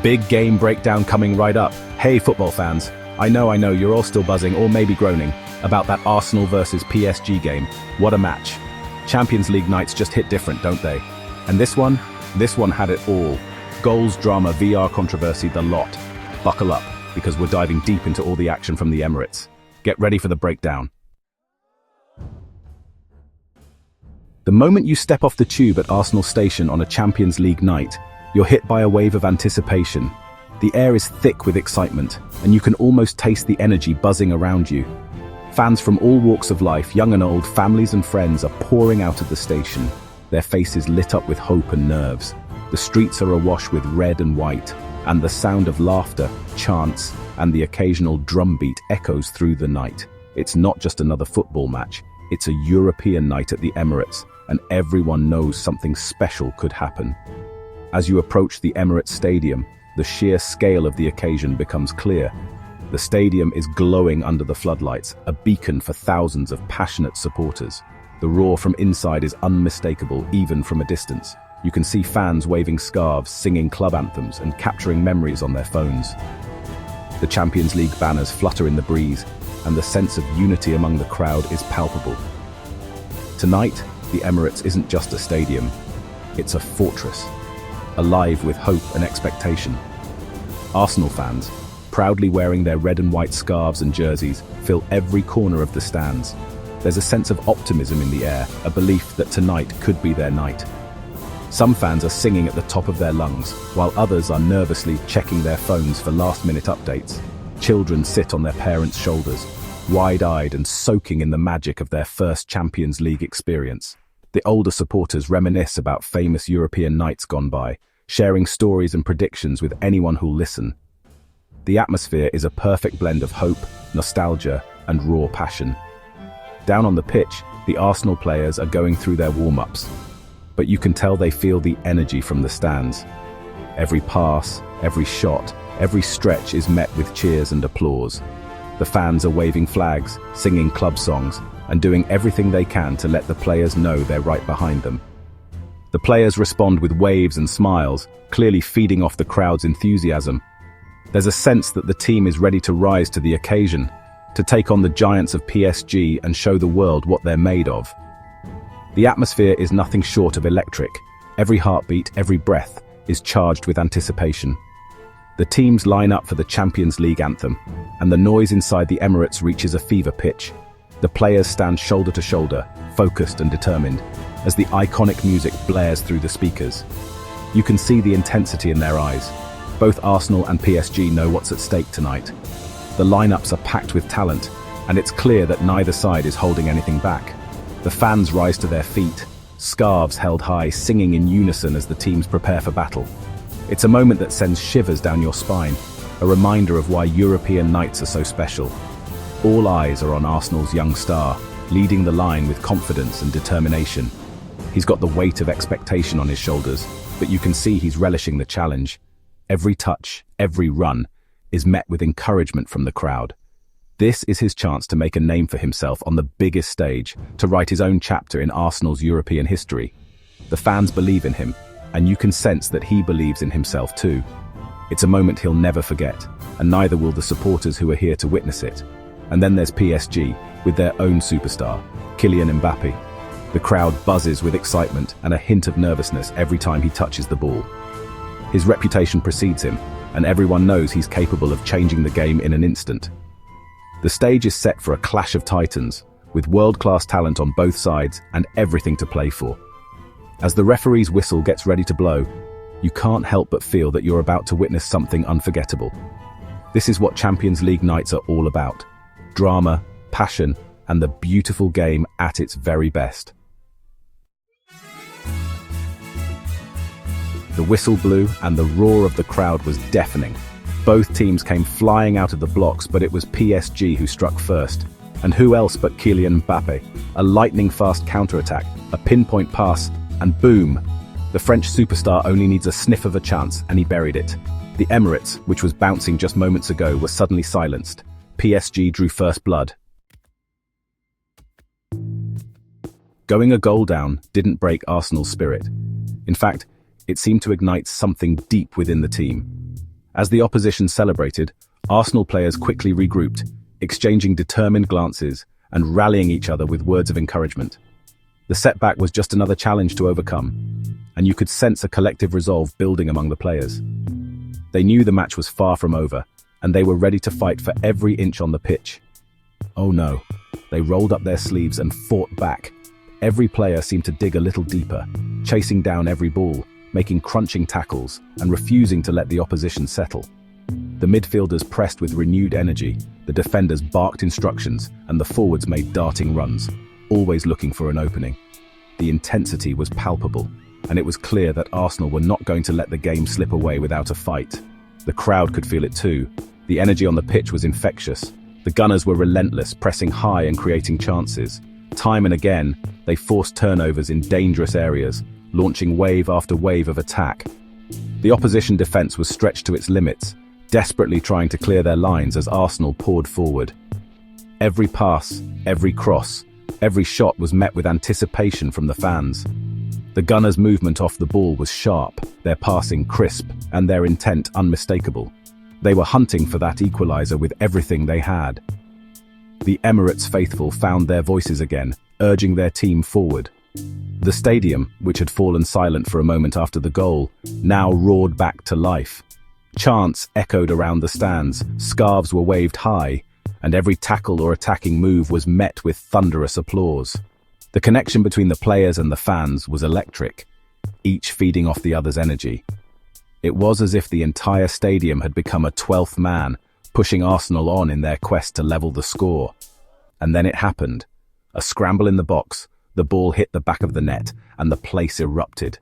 Big game breakdown coming right up. Hey football fans, I know you're all still buzzing or maybe groaning about that Arsenal versus PSG game. What a match. Champions League nights just hit different, don't they? And this one had it all. Goals, drama, VAR controversy, the lot. Buckle up, because we're diving deep into all the action from the Emirates. Get ready for the breakdown. The moment you step off the tube at Arsenal Station on a Champions League night, you're hit by a wave of anticipation. The air is thick with excitement, and you can almost taste the energy buzzing around you. Fans from all walks of life, young and old, families and friends, are pouring out of the station, their faces lit up with hope and nerves. The streets are awash with red and white, and the sound of laughter, chants, and the occasional drumbeat echoes through the night. It's not just another football match, it's a European night at the Emirates, and everyone knows something special could happen. As you approach the Emirates Stadium, the sheer scale of the occasion becomes clear. The stadium is glowing under the floodlights, a beacon for thousands of passionate supporters. The roar from inside is unmistakable, even from a distance. You can see fans waving scarves, singing club anthems, and capturing memories on their phones. The Champions League banners flutter in the breeze, and the sense of unity among the crowd is palpable. Tonight, the Emirates isn't just a stadium, it's a fortress, alive with hope and expectation. Arsenal fans, proudly wearing their red and white scarves and jerseys, fill every corner of the stands. There's a sense of optimism in the air, a belief that tonight could be their night. Some fans are singing at the top of their lungs, while others are nervously checking their phones for last-minute updates. Children sit on their parents' shoulders, wide-eyed and soaking in the magic of their first Champions League experience. The older supporters reminisce about famous European nights gone by, sharing stories and predictions with anyone who'll listen. The atmosphere is a perfect blend of hope, nostalgia, and raw passion. Down on the pitch, the Arsenal players are going through their warm-ups, but you can tell they feel the energy from the stands. Every pass, every shot, every stretch is met with cheers and applause. The fans are waving flags, singing club songs, and doing everything they can to let the players know they're right behind them. The players respond with waves and smiles, clearly feeding off the crowd's enthusiasm. There's a sense that the team is ready to rise to the occasion, to take on the giants of PSG and show the world what they're made of. The atmosphere is nothing short of electric. Every heartbeat, every breath is charged with anticipation. The teams line up for the Champions League anthem, and the noise inside the Emirates reaches a fever pitch. The players stand shoulder to shoulder, focused and determined, as the iconic music blares through the speakers. You can see the intensity in their eyes. Both Arsenal and PSG know what's at stake tonight. The lineups are packed with talent, and it's clear that neither side is holding anything back. The fans rise to their feet, scarves held high, singing in unison as the teams prepare for battle. It's a moment that sends shivers down your spine, a reminder of why European nights are so special. All eyes are on Arsenal's young star, leading the line with confidence and determination. He's got the weight of expectation on his shoulders, but you can see he's relishing the challenge. Every touch, every run, is met with encouragement from the crowd. This is his chance to make a name for himself on the biggest stage, to write his own chapter in Arsenal's European history. The fans believe in him, and you can sense that he believes in himself too. It's a moment he'll never forget, and neither will the supporters who are here to witness it. And then there's PSG, with their own superstar, Kylian Mbappe. The crowd buzzes with excitement and a hint of nervousness every time he touches the ball. His reputation precedes him, and everyone knows he's capable of changing the game in an instant. The stage is set for a clash of titans, with world-class talent on both sides and everything to play for. As the referee's whistle gets ready to blow, you can't help but feel that you're about to witness something unforgettable. This is what Champions League nights are all about: drama, passion, and the beautiful game at its very best. The whistle blew, and the roar of the crowd was deafening. Both teams came flying out of the blocks, but it was PSG who struck first. And who else but Kylian Mbappe? A lightning-fast counter-attack, a pinpoint pass, and boom! The French superstar only needs a sniff of a chance, and he buried it. The Emirates, which was bouncing just moments ago, was suddenly silenced. PSG drew first blood. Going a goal down didn't break Arsenal's spirit. In fact, it seemed to ignite something deep within the team. As the opposition celebrated, Arsenal players quickly regrouped, exchanging determined glances and rallying each other with words of encouragement. The setback was just another challenge to overcome, and you could sense a collective resolve building among the players. They knew the match was far from over, and they were ready to fight for every inch on the pitch. Oh no, they rolled up their sleeves and fought back. Every player seemed to dig a little deeper, chasing down every ball, making crunching tackles, and refusing to let the opposition settle. The midfielders pressed with renewed energy, the defenders barked instructions, and the forwards made darting runs, always looking for an opening. The intensity was palpable, and it was clear that Arsenal were not going to let the game slip away without a fight. The crowd could feel it too. The energy on the pitch was infectious. The Gunners were relentless, pressing high and creating chances. Time and again, they forced turnovers in dangerous areas, launching wave after wave of attack. The opposition defence was stretched to its limits, desperately trying to clear their lines as Arsenal poured forward. Every pass, every cross, every shot was met with anticipation from the fans. The Gunners' movement off the ball was sharp, their passing crisp, and their intent unmistakable. They were hunting for that equaliser with everything they had. The Emirates faithful found their voices again, urging their team forward. The stadium, which had fallen silent for a moment after the goal, now roared back to life. Chants echoed around the stands, scarves were waved high, and every tackle or attacking move was met with thunderous applause. The connection between the players and the fans was electric, each feeding off the other's energy. It was as if the entire stadium had become a 12th man, pushing Arsenal on in their quest to level the score. And then it happened. A scramble in the box, the ball hit the back of the net, and the place erupted.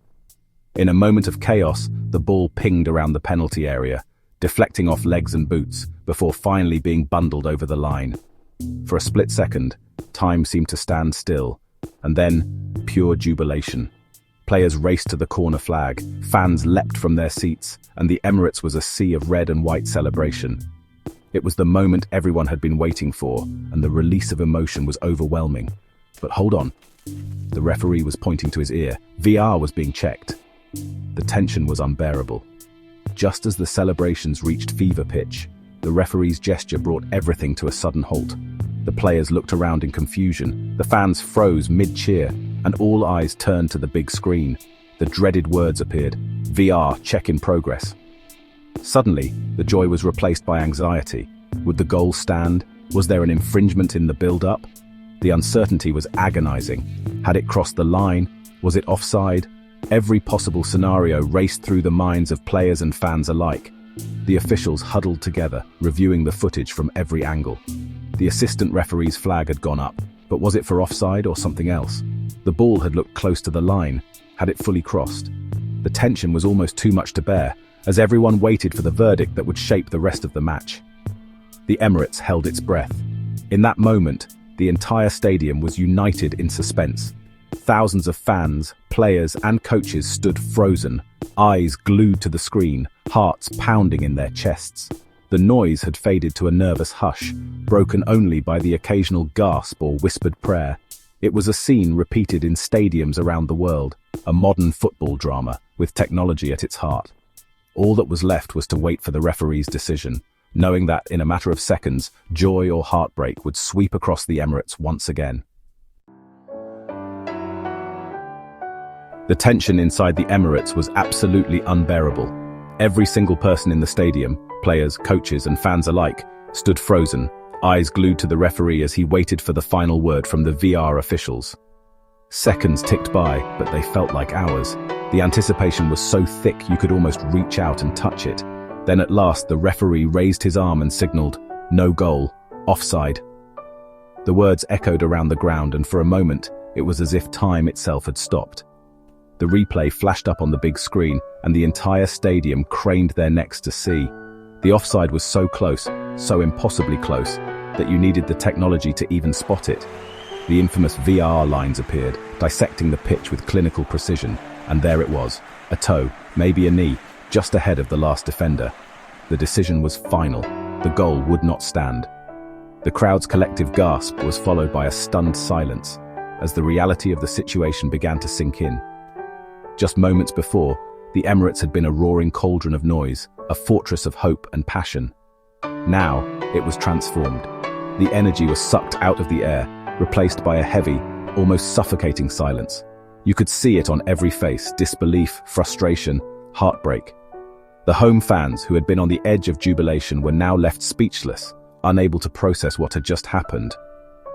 In a moment of chaos, the ball pinged around the penalty area, deflecting off legs and boots, before finally being bundled over the line. For a split second, time seemed to stand still, and then, pure jubilation. Players raced to the corner flag, fans leapt from their seats, and the Emirates was a sea of red and white celebration. It was the moment everyone had been waiting for, and the release of emotion was overwhelming. But hold on. The referee was pointing to his ear. VAR was being checked. The tension was unbearable. Just as the celebrations reached fever pitch, the referee's gesture brought everything to a sudden halt. The players looked around in confusion, the fans froze mid-cheer, and all eyes turned to the big screen. The dreaded words appeared: VAR, check in progress. Suddenly, the joy was replaced by anxiety. Would the goal stand? Was there an infringement in the build-up? The uncertainty was agonizing. Had it crossed the line? Was it offside? Every possible scenario raced through the minds of players and fans alike. The officials huddled together, reviewing the footage from every angle. The assistant referee's flag had gone up, but was it for offside or something else? The ball had looked close to the line. Had it fully crossed? The tension was almost too much to bear, as everyone waited for the verdict that would shape the rest of the match. The Emirates held its breath. In that moment, the entire stadium was united in suspense. Thousands of fans, players, and coaches stood frozen, eyes glued to the screen, hearts pounding in their chests. The noise had faded to a nervous hush, broken only by the occasional gasp or whispered prayer. It was a scene repeated in stadiums around the world, a modern football drama with technology at its heart. All that was left was to wait for the referee's decision, knowing that in a matter of seconds, joy or heartbreak would sweep across the Emirates once again. The tension inside the Emirates was absolutely unbearable. Every single person in the stadium, players, coaches, and fans alike, stood frozen, eyes glued to the referee as he waited for the final word from the VAR officials. Seconds ticked by, but they felt like hours. The anticipation was so thick you could almost reach out and touch it. Then at last the referee raised his arm and signaled, "No goal, offside." The words echoed around the ground, and for a moment, it was as if time itself had stopped. The replay flashed up on the big screen, and the entire stadium craned their necks to see. The offside was so close, so impossibly close, that you needed the technology to even spot it. The infamous VAR lines appeared, dissecting the pitch with clinical precision, and there it was, a toe, maybe a knee, just ahead of the last defender. The decision was final. The goal would not stand. The crowd's collective gasp was followed by a stunned silence, as the reality of the situation began to sink in. Just moments before, the Emirates had been a roaring cauldron of noise, a fortress of hope and passion. Now, it was transformed. The energy was sucked out of the air, replaced by a heavy, almost suffocating silence. You could see it on every face: disbelief, frustration, heartbreak. The home fans, who had been on the edge of jubilation, were now left speechless, unable to process what had just happened.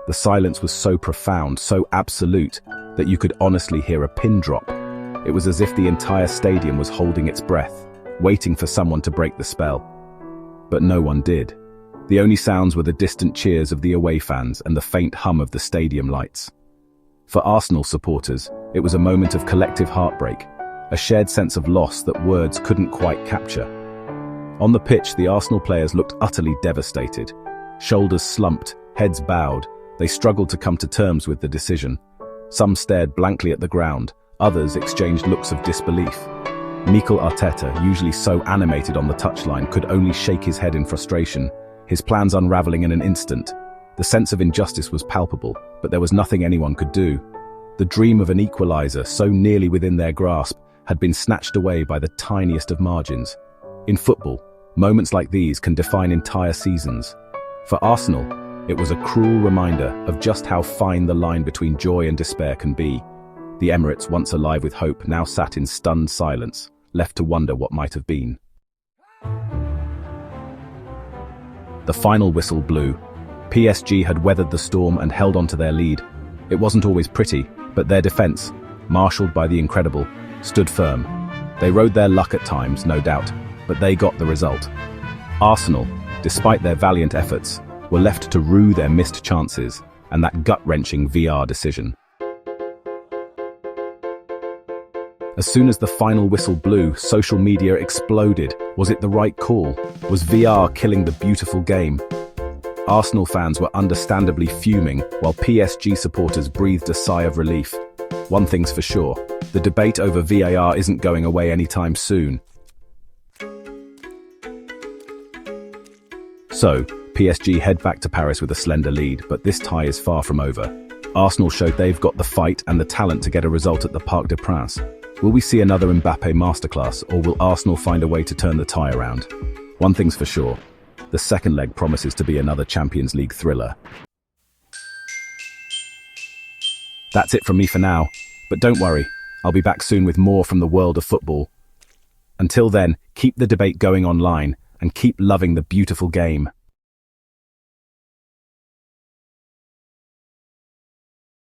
The silence was so profound, so absolute, that you could honestly hear a pin drop. It was as if the entire stadium was holding its breath, waiting for someone to break the spell. But no one did. The only sounds were the distant cheers of the away fans and the faint hum of the stadium lights. For Arsenal supporters, it was a moment of collective heartbreak, a shared sense of loss that words couldn't quite capture. On the pitch, the Arsenal players looked utterly devastated. Shoulders slumped, heads bowed, they struggled to come to terms with the decision. Some stared blankly at the ground, others exchanged looks of disbelief. Mikel Arteta, usually so animated on the touchline, could only shake his head in frustration, his plans unraveling in an instant. The sense of injustice was palpable, but there was nothing anyone could do. The dream of an equalizer, so nearly within their grasp, had been snatched away by the tiniest of margins. In football, moments like these can define entire seasons. For Arsenal, it was a cruel reminder of just how fine the line between joy and despair can be. The Emirates, once alive with hope, now sat in stunned silence, left to wonder what might have been. The final whistle blew. PSG had weathered the storm and held on to their lead. It wasn't always pretty, but their defense, marshaled by the incredible, stood firm. They rode their luck at times, no doubt, but they got the result. Arsenal, despite their valiant efforts, were left to rue their missed chances and that gut-wrenching VAR decision. As soon as the final whistle blew, social media exploded. Was it the right call? Was VAR killing the beautiful game? Arsenal fans were understandably fuming, while PSG supporters breathed a sigh of relief. One thing's for sure, the debate over VAR isn't going away anytime soon. So, PSG head back to Paris with a slender lead, but this tie is far from over. Arsenal showed they've got the fight and the talent to get a result at the Parc des Princes. Will we see another Mbappe masterclass, or will Arsenal find a way to turn the tie around? One thing's for sure, the second leg promises to be another Champions League thriller. That's it from me for now, but don't worry, I'll be back soon with more from the world of football. Until then, keep the debate going online and keep loving the beautiful game.